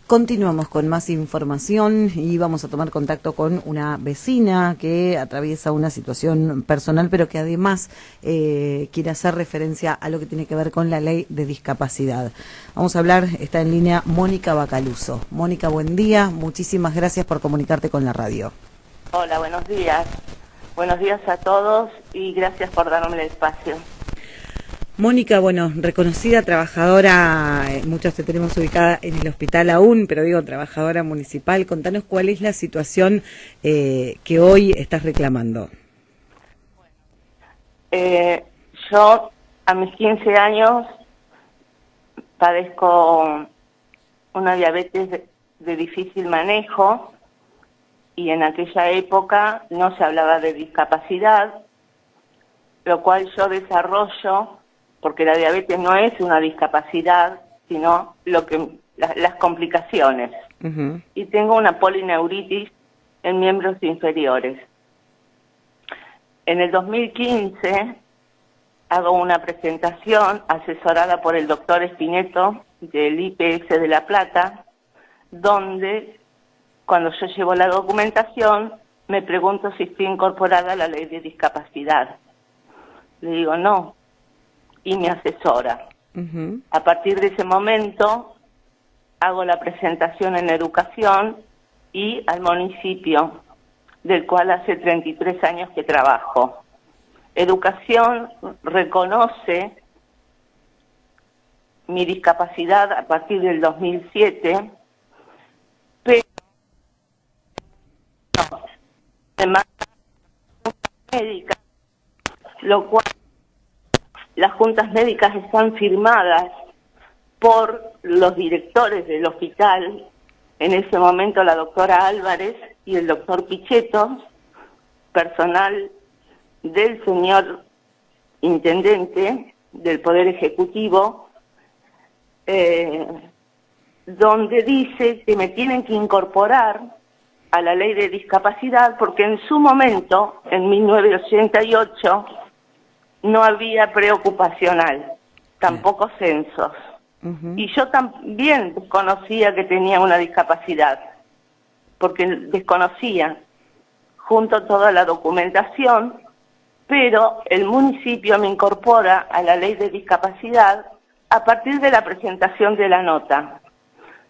Continuamos con más información y vamos a tomar contacto con una vecina que atraviesa una situación personal, pero que además quiere hacer referencia a lo que tiene que ver con la ley de discapacidad. Vamos a hablar, está en línea Mónica Bacaluso. Mónica, buen día, muchísimas gracias por comunicarte con la radio. Hola, buenos días. Buenos días a todos y gracias por darme el espacio. Mónica, bueno, reconocida trabajadora, muchos te tenemos ubicada en el hospital aún, pero digo trabajadora municipal, contanos cuál es la situación que hoy estás reclamando. Yo a mis 15 años padezco una diabetes de difícil manejo y en aquella época no se hablaba de discapacidad, lo cual yo desarrollo porque la diabetes no es una discapacidad, sino las complicaciones. Y tengo una polineuritis en miembros inferiores. En el 2015 hago una presentación asesorada por el doctor Espineto del IPS de La Plata, donde cuando yo llevo la documentación me pregunto si estoy incorporada a la ley de discapacidad. Le digo no. Y me asesora. A partir de ese momento hago la presentación en educación y al municipio, del cual hace 33 años que trabajo. Educación reconoce mi discapacidad a partir del 2007, pero me manda médica, lo cual las juntas médicas están firmadas por los directores del hospital, en ese momento la doctora Álvarez y el doctor Pichetto, personal del señor intendente del Poder Ejecutivo, donde dice que me tienen que incorporar a la ley de discapacidad porque en su momento, en 1988, no había preocupacional, tampoco censos. Y yo también desconocía que tenía una discapacidad, porque desconocía, junto toda la documentación, pero el municipio me incorpora a la ley de discapacidad a partir de la presentación de la nota.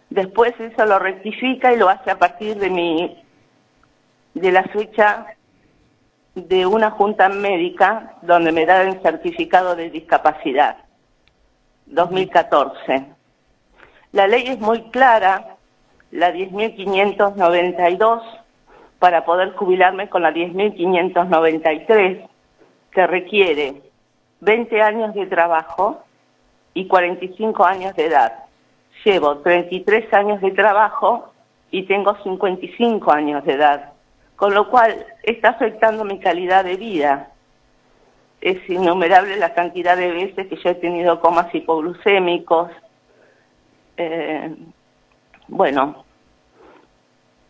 Después eso lo rectifica y lo hace a partir de la fecha de una junta médica donde me dan el certificado de discapacidad, 2014. La ley es muy clara, la 10.592, para poder jubilarme con la 10.593, que requiere 20 años de trabajo y 45 años de edad. Llevo 33 años de trabajo y tengo 55 años de edad. Con lo cual está afectando mi calidad de vida. Es innumerable la cantidad de veces que yo he tenido comas hipoglucémicos. Bueno,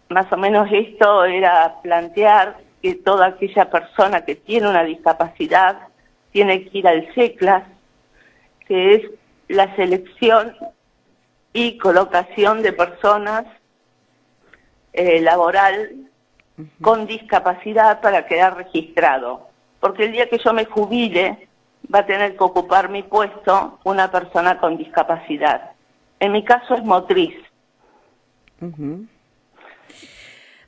más o menos esto era plantear que toda aquella persona que tiene una discapacidad tiene que ir al CECLAS, que es la selección y colocación de personas laboral con discapacidad para quedar registrado. Porque el día que yo me jubile, va a tener que ocupar mi puesto una persona con discapacidad. En mi caso es motriz.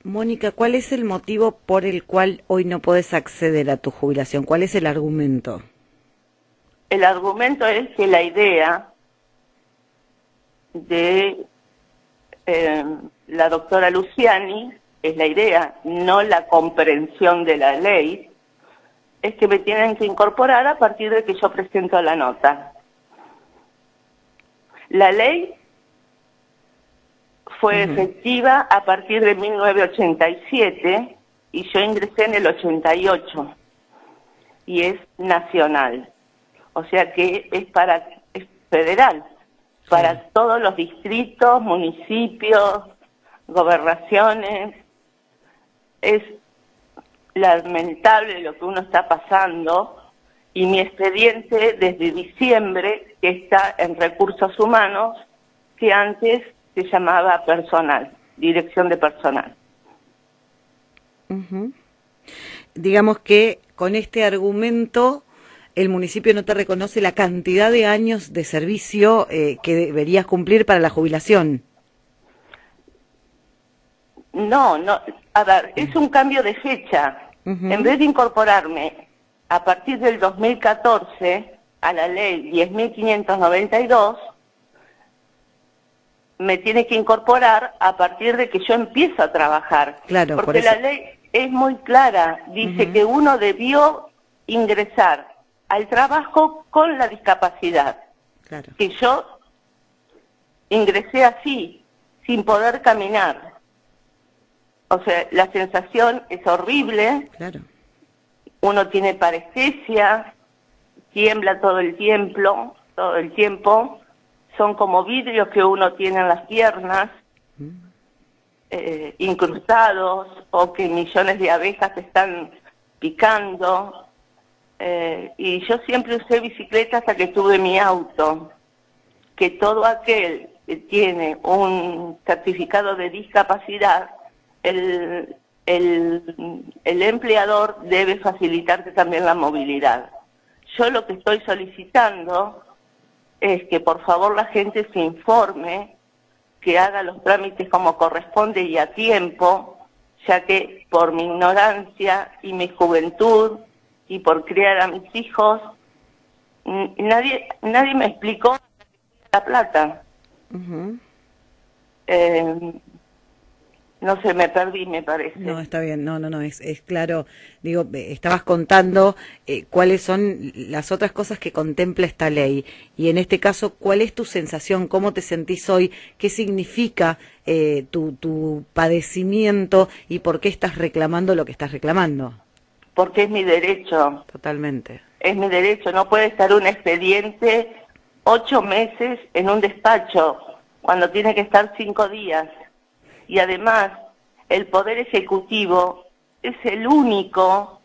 Mónica, ¿cuál es el motivo por el cual hoy no podés acceder a tu jubilación? ¿Cuál es el argumento? El argumento es que la idea de la doctora Luciani, es la idea, no la comprensión de la ley, es que me tienen que incorporar a partir de que yo presento la nota. La ley fue efectiva a partir de 1987 y yo ingresé en el 88 y es nacional, o sea que es federal, para todos los distritos, municipios, gobernaciones. Es lamentable lo que uno está pasando y mi expediente desde diciembre que está en recursos humanos, que antes se llamaba personal, dirección de personal. Ujú. Digamos que con este argumento el municipio no te reconoce la cantidad de años de servicio que deberías cumplir para la jubilación. No, no, a ver, es un cambio de fecha. En vez de incorporarme a partir del 2014 a la ley 10.592, me tiene que incorporar a partir de que yo empiezo a trabajar. Claro, por porque eso. la ley es muy clara, dice que uno debió ingresar al trabajo con la discapacidad. Claro. Que yo ingresé así, sin poder caminar. O sea, la sensación es horrible, Claro. uno tiene parestesia, tiembla todo el tiempo, son como vidrios que uno tiene en las piernas, incrustados, o que millones de abejas te están picando, y yo siempre usé bicicleta hasta que tuve mi auto, que todo aquel que tiene un certificado de discapacidad, el empleador debe facilitarte también la movilidad. Yo lo que estoy solicitando es que por favor la gente se informe, que haga los trámites como corresponde y a tiempo, ya que por mi ignorancia y mi juventud y por criar a mis hijos, nadie me explicó La Plata. No sé, me perdí, me parece. No, está bien, no, es claro. Digo, estabas contando cuáles son las otras cosas que contempla esta ley. Y en este caso, ¿cuál es tu sensación? ¿Cómo te sentís hoy? ¿Qué significa tu padecimiento? ¿Y por qué estás reclamando lo que estás reclamando? Porque es mi derecho. Totalmente. Es mi derecho. No puede estar un expediente 8 meses en un despacho, cuando tiene que estar 5 días. Y además, el Poder Ejecutivo es el único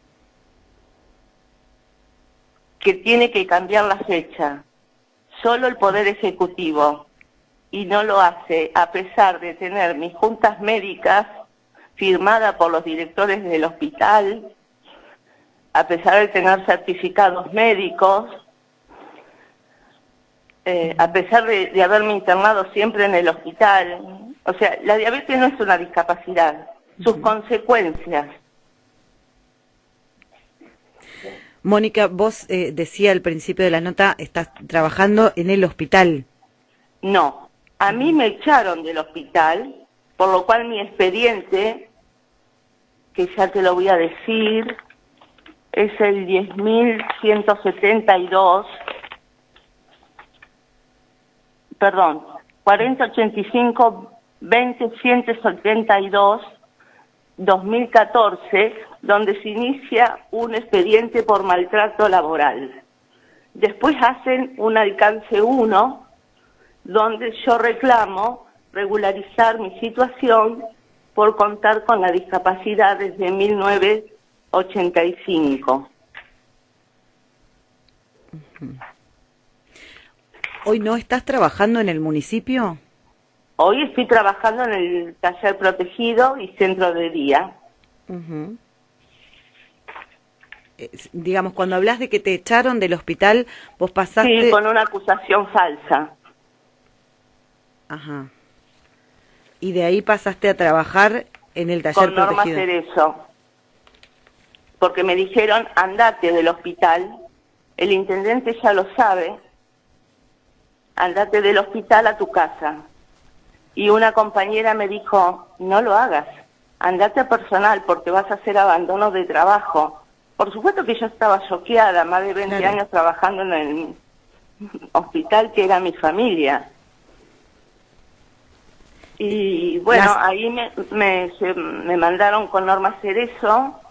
que tiene que cambiar la fecha. Solo el Poder Ejecutivo. Y no lo hace, a pesar de tener mis juntas médicas firmadas por los directores del hospital, a pesar de tener certificados médicos, a pesar de haberme internado siempre en el hospital. O sea, la diabetes no es una discapacidad, sus consecuencias. Mónica, vos decía al principio de la nota, estás trabajando en el hospital. No, a mí me echaron del hospital, por lo cual mi expediente, que ya te lo voy a decir, es el 10.172, perdón, 4085-20-172, 2014, donde se inicia un expediente por maltrato laboral. Después hacen un alcance 1, donde yo reclamo regularizar mi situación por contar con la discapacidad desde 1985. ¿Hoy no estás trabajando en el municipio? Hoy estoy trabajando en el taller protegido y centro de día. Digamos, cuando hablas de que te echaron del hospital, vos pasaste... Sí, con una acusación falsa. Ajá. Y de ahí pasaste a trabajar en el taller con Norma protegido. Cerezo. Porque me dijeron, andate del hospital. El intendente ya lo sabe. Andate del hospital a tu casa. Y una compañera me dijo, no lo hagas, andate a personal porque vas a hacer abandono de trabajo. Por supuesto que yo estaba choqueada, más de 20 años trabajando en el hospital que era mi familia. Y bueno, ahí me mandaron con Norma Cerezo,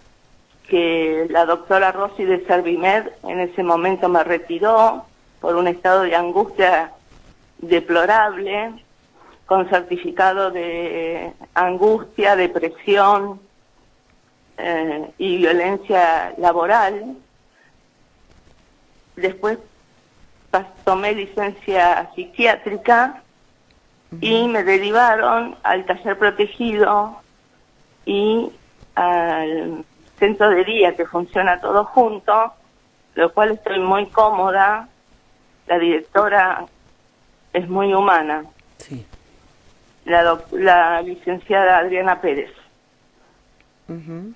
que la doctora Rossi de Servimed en ese momento me retiró por un estado de angustia deplorable, con certificado de angustia, depresión y violencia laboral. Después tomé licencia psiquiátrica y me derivaron al taller protegido y al centro de día, que funciona todo junto, lo cual estoy muy cómoda. La directora es muy humana, Sí. la licenciada Adriana Pérez. Ujú.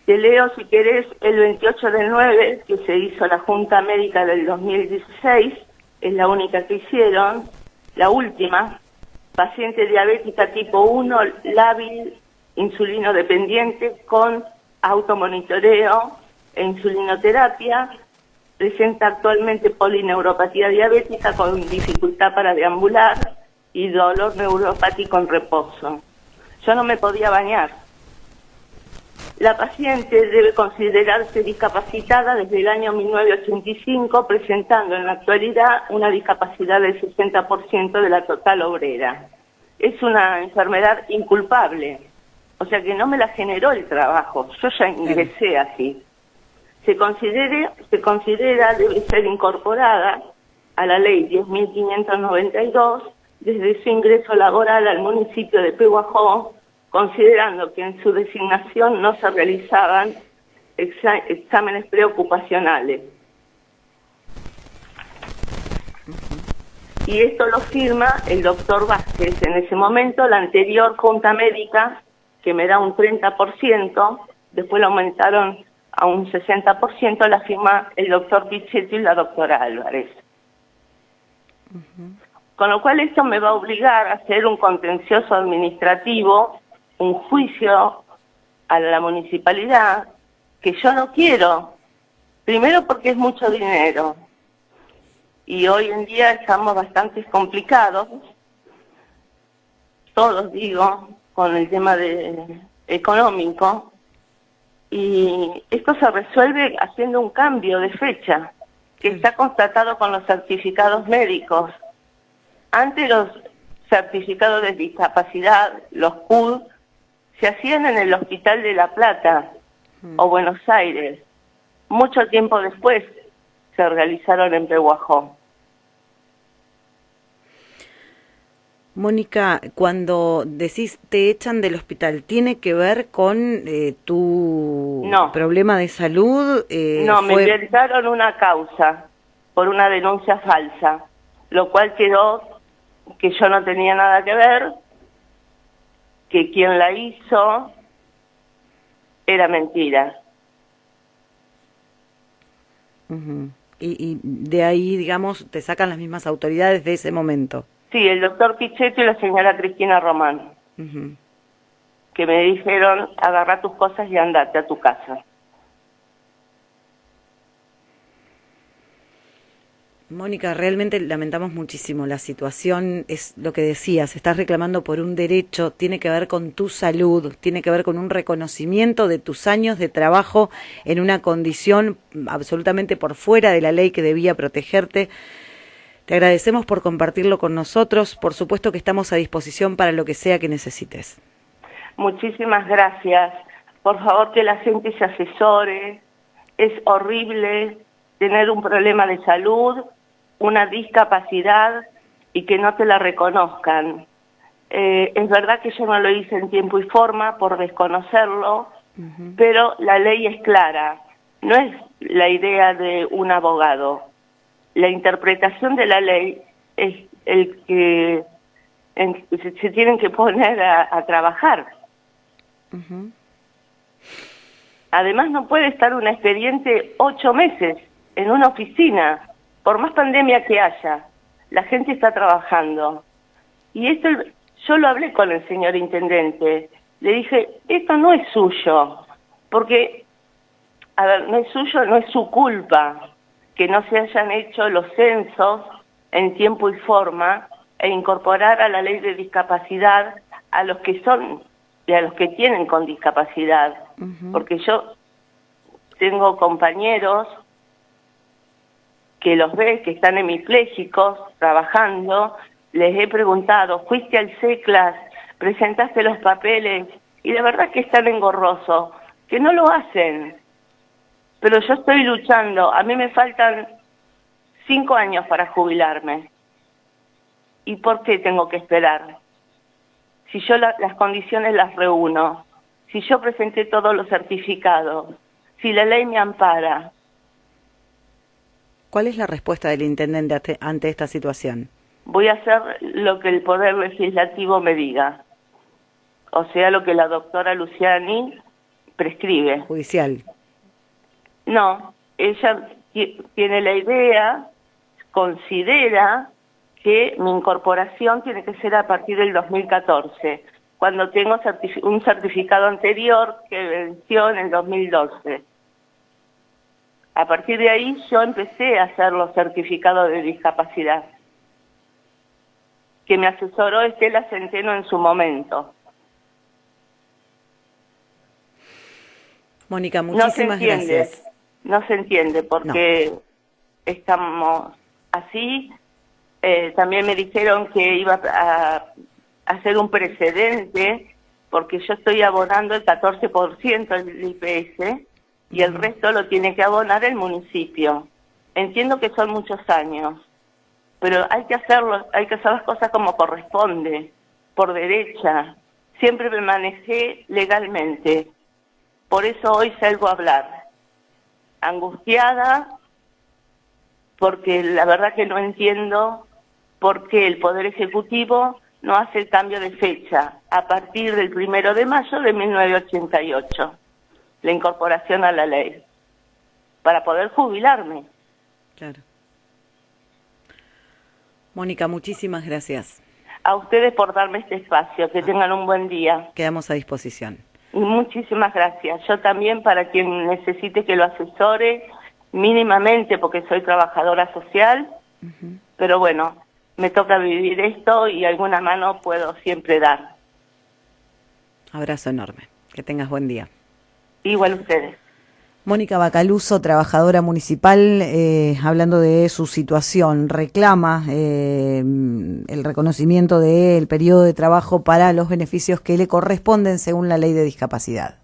Te leo, si querés, el 28/9, que se hizo la Junta Médica del 2016, es la única que hicieron, la última, paciente diabética tipo 1, lábil, insulino dependiente, con automonitoreo e insulinoterapia, presenta actualmente polineuropatía diabética con dificultad para deambular y dolor neuropático en reposo. Yo no me podía bañar. La paciente debe considerarse discapacitada desde el año 1985, presentando en la actualidad una discapacidad del 60% de la total obrera. Es una enfermedad inculpable, o sea que no me la generó el trabajo, yo ya ingresé así. Se considera debe ser incorporada a la ley 10.592 desde su ingreso laboral al municipio de Pehuajó, considerando que en su designación no se realizaban exámenes preocupacionales. Y esto lo firma el doctor Vázquez. En ese momento, la anterior Junta Médica, que me da un 30%, después lo aumentaron a un 60%, la firma el doctor Pichetto y la doctora Álvarez. Con lo cual esto me va a obligar a hacer un contencioso administrativo, un juicio a la municipalidad, que yo no quiero. Primero porque es mucho dinero. Y hoy en día estamos bastante complicados, todos digo, con el tema económico. Y esto se resuelve haciendo un cambio de fecha, que está constatado con los certificados médicos. Antes los certificados de discapacidad, los CUD, se hacían en el Hospital de La Plata o Buenos Aires. Mucho tiempo después se realizaron en Pehuajó. Mónica, cuando decís te echan del hospital, ¿tiene que ver con tu problema de salud? No, me inventaron una causa por una denuncia falsa, lo cual quedó que yo no tenía nada que ver, que quien la hizo era mentira. Y de ahí, digamos, te sacan las mismas autoridades de ese momento. Sí, el doctor Pichetto y la señora Cristina Román, que me dijeron, agarra tus cosas y andate a tu casa. Mónica, realmente lamentamos muchísimo la situación, es lo que decías, estás reclamando por un derecho, tiene que ver con tu salud, tiene que ver con un reconocimiento de tus años de trabajo en una condición absolutamente por fuera de la ley que debía protegerte. Te agradecemos por compartirlo con nosotros, por supuesto que estamos a disposición para lo que sea que necesites. Muchísimas gracias, por favor que la gente se asesore, es horrible tener un problema de salud, una discapacidad y que no te la reconozcan. Es verdad que yo no lo hice en tiempo y forma por desconocerlo, pero la ley es clara, no es la idea de un abogado. La interpretación de la ley es el que se tienen que poner a trabajar. Además no puede estar un expediente 8 meses en una oficina, por más pandemia que haya, la gente está trabajando. Y esto yo lo hablé con el señor intendente, le dije, esto no es suyo, porque, a ver, no es suyo, no es su culpa que no se hayan hecho los censos en tiempo y forma e incorporar a la ley de discapacidad a los que son y a los que tienen con discapacidad. Porque yo tengo compañeros que los ve, que están hemipléjicos, trabajando, les he preguntado, ¿fuiste al CECLAS? ¿Presentaste los papeles? Y de verdad que están engorrosos, que no lo hacen. Pero yo estoy luchando, a mí me faltan 5 años para jubilarme. ¿Y por qué tengo que esperar? Si yo las condiciones las reúno, si yo presenté todos los certificados, si la ley me ampara. ¿Cuál es la respuesta del intendente ante esta situación? Voy a hacer lo que el Poder Legislativo me diga. O sea, lo que la doctora Luciani prescribe. Judicial. No, ella tiene la idea, considera que mi incorporación tiene que ser a partir del 2014, cuando tengo un certificado anterior que venció en el 2012. A partir de ahí yo empecé a hacer los certificados de discapacidad, que me asesoró Estela Centeno en su momento. Mónica, muchísimas gracias. No se entiende porque estamos así. También me dijeron que iba a hacer un precedente porque yo estoy abonando el 14% del IPS y el resto lo tiene que abonar el municipio. Entiendo que son muchos años, pero hay que hacerlo, hay que hacer las cosas como corresponde, por derecha. Siempre me manejé legalmente. Por eso hoy salgo a hablar, angustiada, porque la verdad que no entiendo por qué el Poder Ejecutivo no hace el cambio de fecha a partir del 1 de mayo de 1988, la incorporación a la ley, para poder jubilarme. Claro. Mónica, muchísimas gracias. A ustedes por darme este espacio, que tengan un buen día. Quedamos a disposición. Y muchísimas gracias. Yo también, para quien necesite que lo asesore mínimamente, porque soy trabajadora social, pero bueno, me toca vivir esto y alguna mano puedo siempre dar. Abrazo enorme. Que tengas buen día. Igual ustedes. Mónica Bacaluso, trabajadora municipal, hablando de su situación, reclama el reconocimiento del periodo de trabajo para los beneficios que le corresponden según la ley de discapacidad.